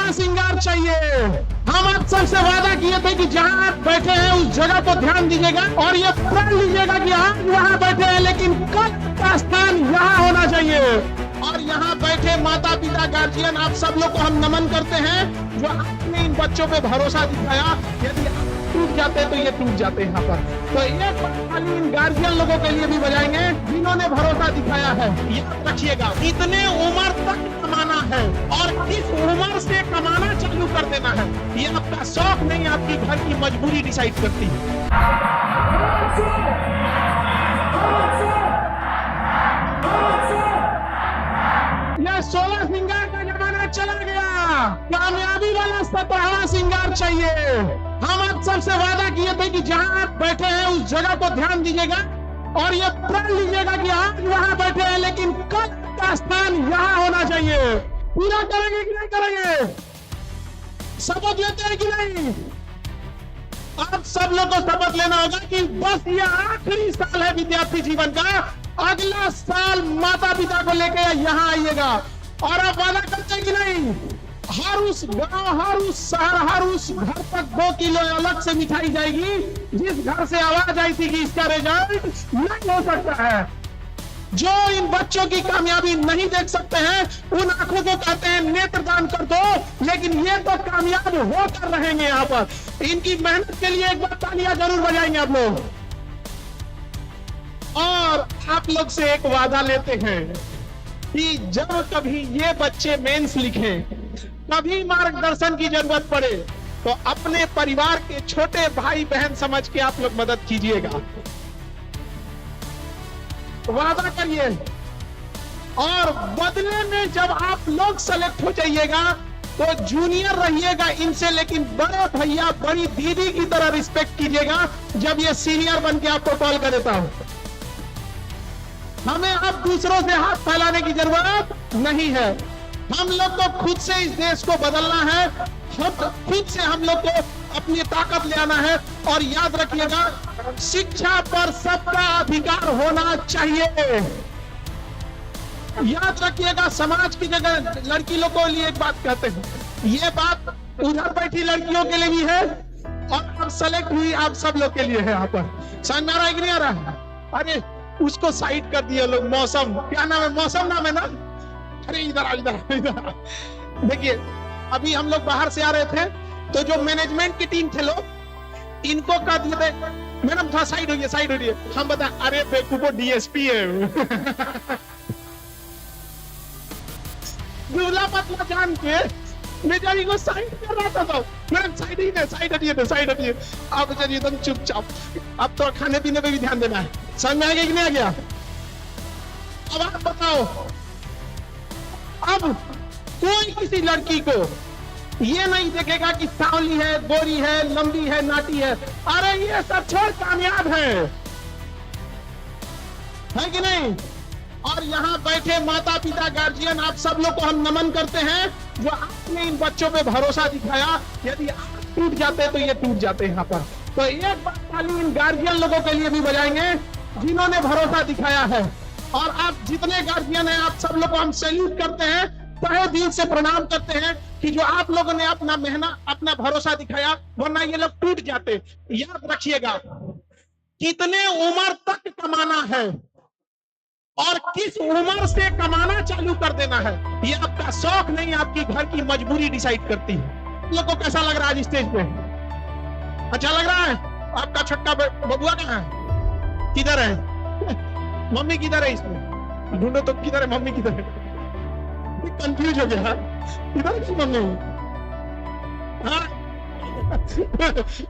हार श्रृंगार चाहिए। हम आप सबसे वादा किए थे कि जहां आप बैठे हैं उस जगह को ध्यान दीजिएगा और ये प्रण लीजिएगा कि आज यहाँ बैठे हैं लेकिन कल का स्थान यहाँ होना चाहिए। और यहाँ बैठे माता पिता गार्जियन आप सब लोग को हम नमन करते हैं जो आपने इन बच्चों पे भरोसा दिखाया। यदि टूट जाते तो ये टूट जाते यहाँ पर। तो एक बार खाली इन गार्जियन लोगों के लिए भी बजाएंगे जिन्होंने भरोसा दिखाया है। याद रखिएगा कितने उम्र तक कमाना है और किस उम्र से कमाना चालू कर देना है ये आपका शौक नहीं, आपकी घर की मजबूरी डिसाइड करती है। यह 16 श्रृंगार का जमाना चला गया। कामयाबी वाला 17वां श्रृंगार चाहिए। हम आप सबसे वादा किए थे कि जहां आप बैठे हैं उस जगह को ध्यान दीजिएगा और ये प्रण लीजिएगा कि आज वहां बैठे हैं लेकिन कल का स्थान यहाँ होना चाहिए। पूरा करेंगे कि नहीं करेंगे? शपथ लेते हैं कि नहीं? आप सब लोग को शपथ लेना होगा कि बस ये आखिरी साल है विद्यार्थी जीवन का। अगला साल माता पिता को लेकर यहाँ आइएगा और आप वादा करते हैं कि नहीं? हर उस गांव, हर उस शहर, हर उस घर तक 2 किलो अलग से मिठाई जाएगी जिस घर से आवाज आई थी कि इसका रिजल्ट नहीं हो सकता है। जो इन बच्चों की कामयाबी नहीं देख सकते हैं उन आंखों को कहते हैं नेत्रदान कर दो, लेकिन ये तो कामयाब होकर रहेंगे। यहाँ पर इनकी मेहनत के लिए एक बार तालियां जरूर बजाएंगे आप लोग। और आप लोग से एक वादा लेते हैं कि जब कभी ये बच्चे मेंस लिखें, कभी मार्गदर्शन की जरूरत पड़े तो अपने परिवार के छोटे भाई बहन समझ के आप लोग मदद कीजिएगा। वादा करिए और बदले में जब आप लोग सेलेक्ट हो जाइएगा तो जूनियर रहिएगा इनसे, लेकिन बड़े भैया बड़ी दीदी की तरह रिस्पेक्ट कीजिएगा जब ये सीनियर बन के आपको कॉल कर देता हूं। हमें अब दूसरों से हाथ फैलाने की जरूरत नहीं है। हम लोग को खुद से इस देश को बदलना है, खुद से हम लोग को अपनी ताकत ले आना है। और याद रखिएगा शिक्षा पर सबका अधिकार होना चाहिए। याद रखिएगा समाज की जगह लड़की लोग को लिए एक बात कहते हैं, ये बात उधर बैठी लड़कियों के लिए भी है और अब सेलेक्ट हुई आप सब लोग के लिए है। यहाँ पर समझ में आ रहा है कि नहीं आ रहा है? अरे उसको साइड कर दिया लोग। मौसम, क्या नाम है? मौसम नाम है ना? अरे इधर देखिए, अभी हम लोग बाहर से आ रहे थे तो जो मैनेजमेंट की टीम थे लोग इनको कह दिए थे मैडम थोड़ा साइड होइए, साइड होइए। हम बता अरे बेवकूफो डीएसपी है। दुबला पतला जान के बेचारी को साइड कर रहा था तो मैडम साइड ही नहीं, साइड हटिए तो साइड हटिए। अब बेचारी एकदम चुपचाप। अब तो खाने पीने पे भी ध्यान देना है। समझ में आ गया कि नहीं आ गया? अब आप बताओ, अब कोई किसी लड़की को ये नहीं देखेगा कि सांवली है, गोरी है, लंबी है, नाटी है। अरे ये सब छोड़ कामयाब है कि नहीं? और यहाँ बैठे माता पिता गार्जियन आप सब लोग को हम नमन करते हैं जो आपने इन बच्चों पे भरोसा दिखाया। यदि आप टूट जाते तो ये टूट जाते यहाँ पर। तो एक बार खाली इन गार्जियन लोगों के लिए भी बजाएंगे जिन्होंने भरोसा दिखाया है। और आप जितने गार्जियन हैं आप सब लोग को हम सैल्यूट करते हैं, तहे दिल से प्रणाम करते हैं कि जो आप लोगों ने अपना मेहनत, अपना भरोसा दिखाया, वरना ये लोग टूट जाते। याद रखिएगा कितने उम्र तक कमाना है और किस उम्र से कमाना चालू कर देना है ये आपका शौक नहीं, आपकी घर की मजबूरी डिसाइड करती है। आप लोग को कैसा लग रहा है आज स्टेज पे? अच्छा लग रहा है? आपका छोटा बबुआ कहाँ है? किधर है? मम्मी किधर है? इसमें ढूंढो तो किधर है मम्मी, किधर है? कंफ्यूज हो गया, किधर की मम्मी? हाँ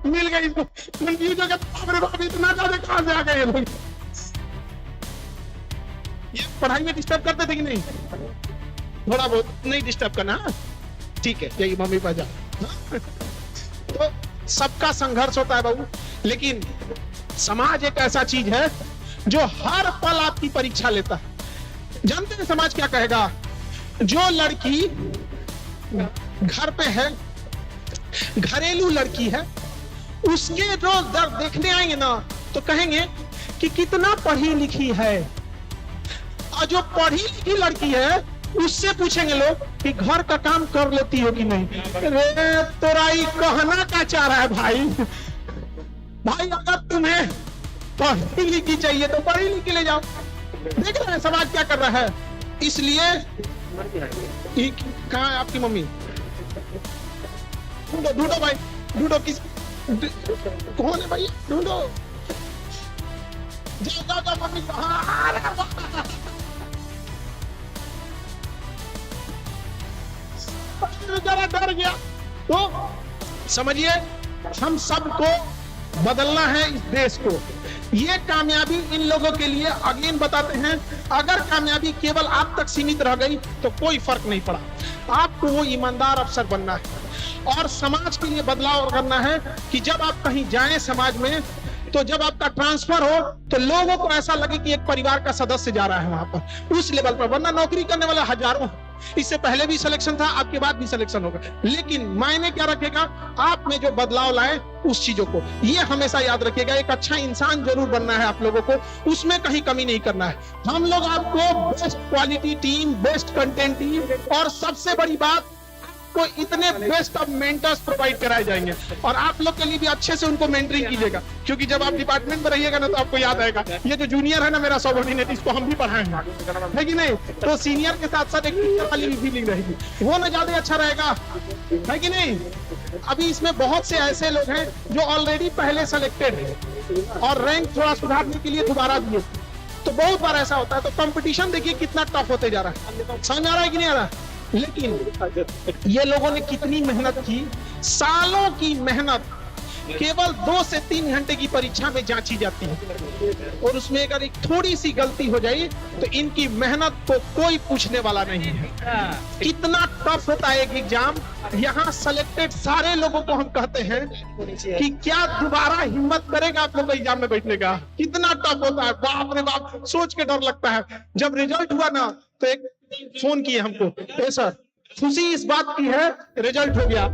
मिल गई इसको, कंफ्यूज हो गया। अरे बाप, इतना ज्यादा कहां से आ गए ये लोग? ये पढ़ाई में डिस्टर्ब करते थे कि नहीं? थोड़ा बहुत नहीं डिस्टर्ब करना, ठीक है? यही मम्मी पापा। तो सबका संघर्ष होता है बाबू, लेकिन समाज एक ऐसा चीज है जो हर पल आपकी परीक्षा लेता है। जानते हैं समाज क्या कहेगा? जो लड़की घर पे है, घरेलू लड़की है, उसके जो दर्द देखने आएंगे ना तो कहेंगे कि कितना पढ़ी लिखी है। और जो पढ़ी लिखी लड़की है उससे पूछेंगे लोग कि घर का काम कर लेती हो कि नहीं। अरे तोराई कहना का चाह रहा है भाई। भाई अगर तुम्हें पढ़ी लिखी चाहिए तो पढ़ी लिखी ले जाओ। देख रहे हैं समाज क्या कर रहा है। इसलिए कहाँ है आपकी मम्मी? ढूंढो ढूंढो भाई, ढूंढो किस कौन है भाई, ढूंढो। जाओ जाओ जाओ मम्मी। जरा डर गया। तो समझिए हम सबको बदलना है इस देश को। ये कामयाबी इन लोगों के लिए अगेन बताते हैं, अगर कामयाबी केवल आप तक सीमित रह गई तो कोई फर्क नहीं पड़ा। आपको वो ईमानदार अफसर बनना है और समाज के लिए बदलाव करना है कि जब आप कहीं जाएं समाज में, तो जब आपका ट्रांसफर हो तो लोगों को ऐसा लगे कि एक परिवार का सदस्य जा रहा है वहां पर, उस लेवल पर। वरना नौकरी करने वाले हजारों, इससे पहले भी सिलेक्शन था, आपके बाद भी सिलेक्शन होगा, लेकिन मायने क्या रखेगा? आप में जो बदलाव लाए उस चीजों को। ये हमेशा याद रखिएगा, एक अच्छा इंसान जरूर बनना है आप लोगों को, उसमें कहीं कमी नहीं करना है। हम लोग आपको best quality team, best content team और सबसे बड़ी बात को इतने बेस्ट ऑफ मेंटर्स प्रोवाइड कराए जाएंगे। और आप लोग के लिए भी अच्छे से उनको मेंटरिंग कीजिएगा, क्योंकि जब आप डिपार्टमेंट में रहिएगा ना तो आपको याद आएगा ये जो जूनियर है ना मेरा सबऑर्डिनेट, इसको हम भी पढ़ाएंगे, है कि नहीं? तो सीनियर के साथ साथ एक टीचर वाली भी फीलिंग रहेगी, वो ना ज्यादा अच्छा रहेगा, है कि नहीं? अभी इसमें बहुत से ऐसे लोग हैं जो ऑलरेडी पहले सेलेक्टेड है और रैंक थोड़ा सुधारने के लिए दोबारा दिए। तो बहुत बार ऐसा होता है। तो कंपटीशन देखिए कितना टफ होते जा रहा है। समझ में आ रहा है कि नहीं आ रहा? लेकिन ये लोगों ने कितनी मेहनत की, सालों की मेहनत केवल 2 से 3 घंटे की परीक्षा में जांची जाती है। और उसमें अगर एक थोड़ी सी गलती हो जाए तो इनकी मेहनत को कोई पूछने वाला नहीं है। कितना टफ होता है एक एग्जाम। यहाँ सेलेक्टेड सारे लोगों को हम कहते हैं कि क्या दोबारा हिम्मत करेगा आप लोग एग्जाम में बैठने का? कितना टफ होता है, बाप रे बाप, सोच के डर लगता है। जब रिजल्ट हुआ ना तो एक फोन किए हमको, ए सर खुशी इस बात की है रिजल्ट हो गया,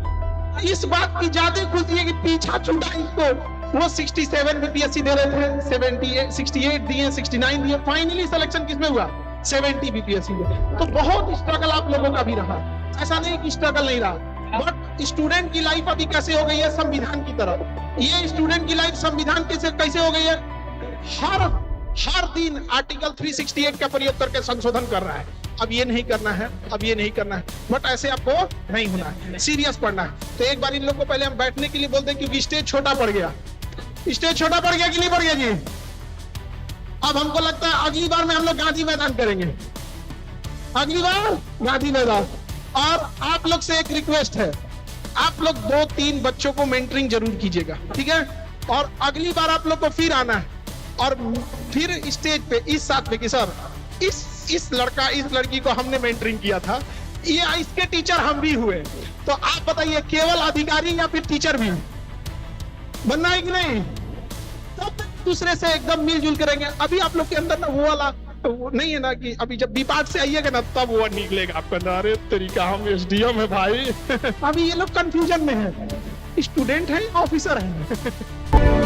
इस बात की ज्यादा खुशी है कि पीछा छूटा इसको। वो 67 बीपीएससी दे रहे थे, 78 68 दिए, 69 दिए, फाइनली सिलेक्शन किसमें हुआ? 70 बीपीएससी में। तो बहुत स्ट्रगल आप लोगों का भी रहा, ऐसा नहीं कि स्ट्रगल नहीं रहा। बट स्टूडेंट की लाइफ अभी कैसे हो गई है? संविधान की तरह। ये स्टूडेंट की लाइफ संविधान कैसे हो गई है? हर दिन आर्टिकल 368 का प्रयोग करके संशोधन कर रहा है। अब ये नहीं करना है, अब ये नहीं करना है, बट ऐसे आपको नहीं होना है, सीरियस पढ़ना है। तो एक बार इन लोग को पहले हम बैठने के लिए बोलते हैं, क्योंकि स्टेज छोटा पड़ गया। स्टेज छोटा पड़ गया कि नहीं पड़ गया जी? अब हमको लगता है अगली बार में हम लोग गांधी मैदान करेंगे, अगली बार गांधी मैदान। और आप लोग से एक रिक्वेस्ट है, आप लोग 2-3 बच्चों को मेंटरिंग जरूर कीजिएगा, ठीक है? और अगली बार आप लोग को फिर आना है और फिर स्टेज पे इस साथ में कि सर इस लड़का इस लड़की को हमने मेंटरिंग किया था, ये इसके टीचर हम भी हुए। तो आप बताइए केवल अधिकारी या फिर टीचर भी बनना है कि नहीं? तब दूसरे से एकदम मिलजुल के रहेंगे। अभी आप लोग के अंदर ना वो वाला वो नहीं है ना कि अभी जब बी पार्ट से आइएगा ना तब वो निकलेगा आपका अंदर, अरे तरीका हम एसडीएम है भाई। अभी ये लोग कंफ्यूजन में है, स्टूडेंट है ऑफिसर है।